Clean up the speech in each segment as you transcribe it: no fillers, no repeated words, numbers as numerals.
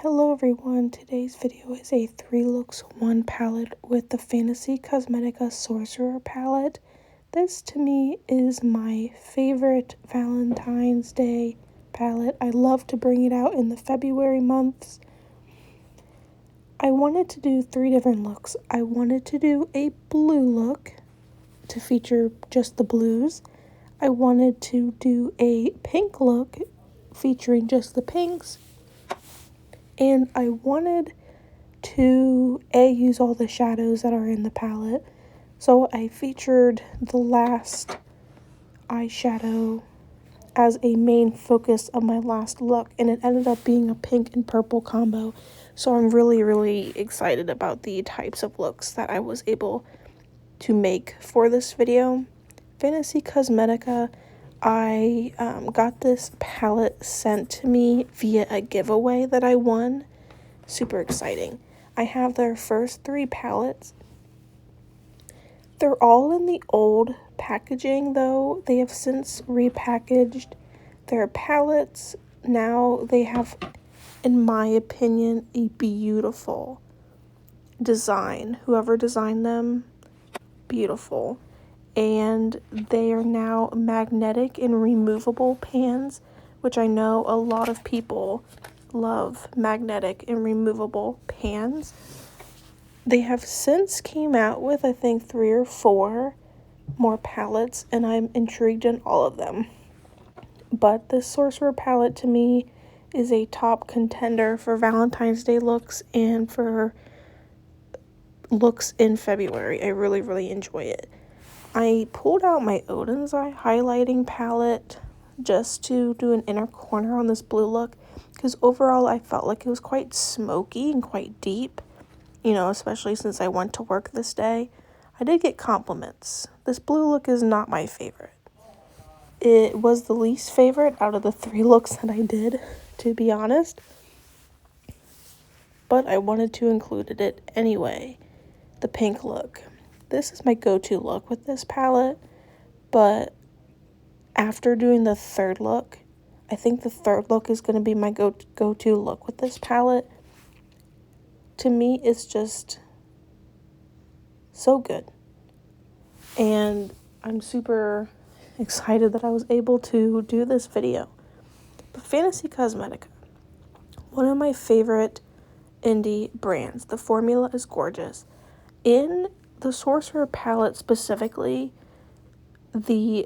Hello everyone, today's video is a 3 looks 1 palette with the FantasyCosmetica Sorcerer palette. This to me is my favorite Valentine's Day palette. I love to bring it out in the February months. I wanted to do 3 different looks. I wanted to do a blue look to feature just the blues. I wanted to do a pink look featuring just the pinks. And I wanted to use all the shadows that are in the palette. So I featured the last eyeshadow as a main focus of my last look, and it ended up being a pink and purple combo. So I'm really excited about the types of looks that I was able to make for this video. FantasyCosmetica, I got this palette sent to me via a giveaway that I won. Super exciting. I have their first 3 palettes. They're all in the old packaging though. They have since repackaged their palettes. Now they have, in my opinion, a beautiful design. Whoever designed them, beautiful. And they are now magnetic and removable pans, which I know a lot of people love magnetic and removable pans. They have since came out with, I think, 3 or 4 more palettes, and I'm intrigued in all of them. But this Sorcerer palette to me is a top contender for Valentine's Day looks and for looks in February. I really enjoy it. I pulled out my Odin's Eye highlighting palette just to do an inner corner on this blue look, because overall I felt like it was quite smoky and quite deep, you know, especially since I went to work this day. I did get compliments. This blue look is not my favorite. It was the least favorite out of the 3 looks that I did, to be honest, but I wanted to include it anyway. The pink look. This is my go-to look with this palette, but after doing the 3rd look, I think the 3rd look is going to be my go-to look with this palette. To me, it's just so good. And I'm super excited that I was able to do this video. But FantasyCosmetica, one of my favorite indie brands. The formula is gorgeous. In the Sorcerer palette specifically, the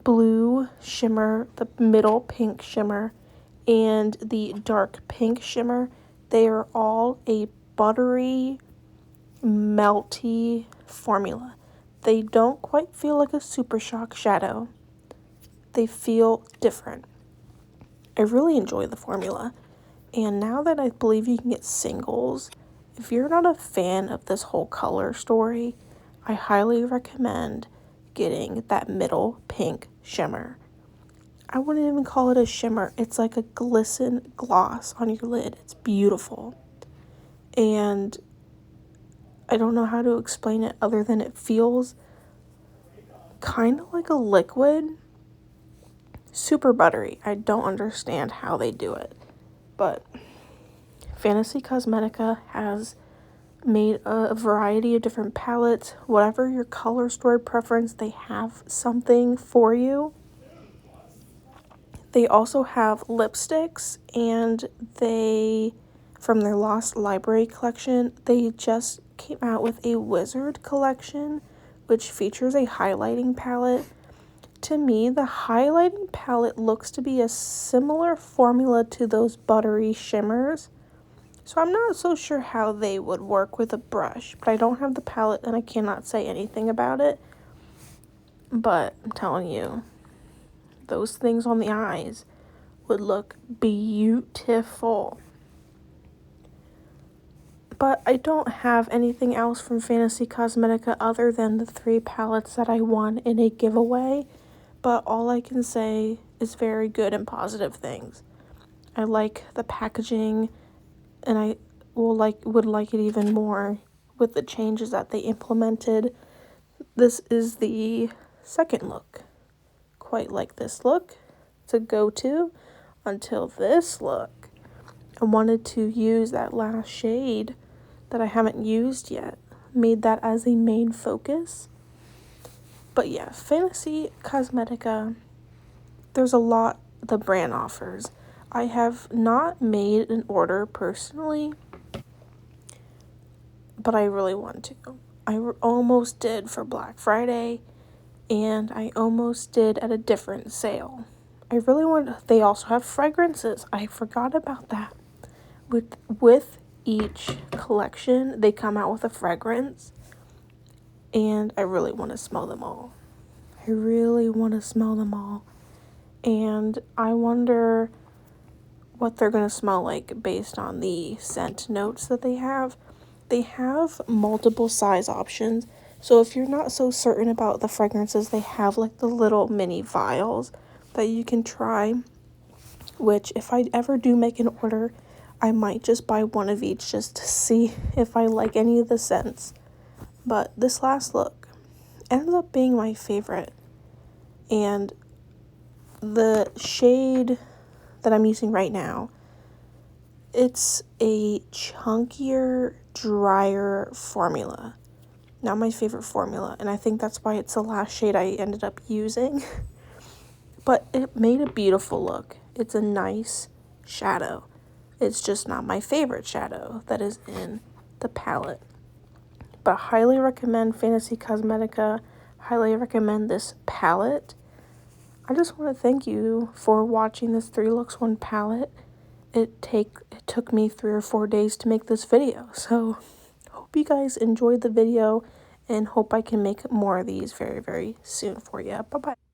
blue shimmer, the middle pink shimmer, and the dark pink shimmer, they are all a buttery, melty formula. They don't quite feel like a Super Shock shadow. They feel different. I really enjoy the formula. And now that I believe you can get singles, if you're not a fan of this whole color story, I highly recommend getting that middle pink shimmer. I wouldn't even call it a shimmer. It's like a glisten gloss on your lid. It's beautiful. And I don't know how to explain it other than it feels kind of like a liquid. Super buttery. I don't understand how they do it. But FantasyCosmetica has made a variety of different palettes. Whatever your color story preference, they have something for you. They also have lipsticks, and they, from their Lost Library collection, they just came out with a Wizard collection, which features a highlighting palette. To me, the highlighting palette looks to be a similar formula to those buttery shimmers. So I'm not so sure how they would work with a brush, but I don't have the palette and I cannot say anything about it. But I'm telling you, those things on the eyes would look beautiful. But I don't have anything else from FantasyCosmetica other than the 3 palettes that I won in a giveaway. But all I can say is very good and positive things. I like the packaging, and I would like it even more with the changes that they implemented. This is the 2nd look. Quite like this look. It's a go-to until this look. I wanted to use that last shade that I haven't used yet. Made that as a main focus. But yeah, Fantasy Cosmetica, there's a lot the brand offers. I have not made an order personally, but I really want to. I almost did for Black Friday, and I almost did at a different sale. I really want. They also have fragrances. I forgot about that. With each collection, they come out with a fragrance, and I really want to smell them all. I really want to smell them all, and I wonder what they're going to smell like based on the scent notes that they have. They have multiple size options, so if you're not so certain about the fragrances, they have like the little mini vials that you can try, which if I ever do make an order, I might just buy one of each just to see if I like any of the scents. But this last look ended up being my favorite, and the shade that I'm using right now, it's a chunkier, drier formula. Not my favorite formula, and I think that's why it's the last shade I ended up using. But it made a beautiful look. It's a nice shadow. It's just not my favorite shadow that is in the palette. But I highly recommend Fantasy Cosmetica. Highly recommend this palette. I just want to thank you for watching this 3 looks 1 palette. It took me 3 or 4 days to make this video. So hope you guys enjoyed the video and hope I can make more of these very, very soon for you. Bye-bye.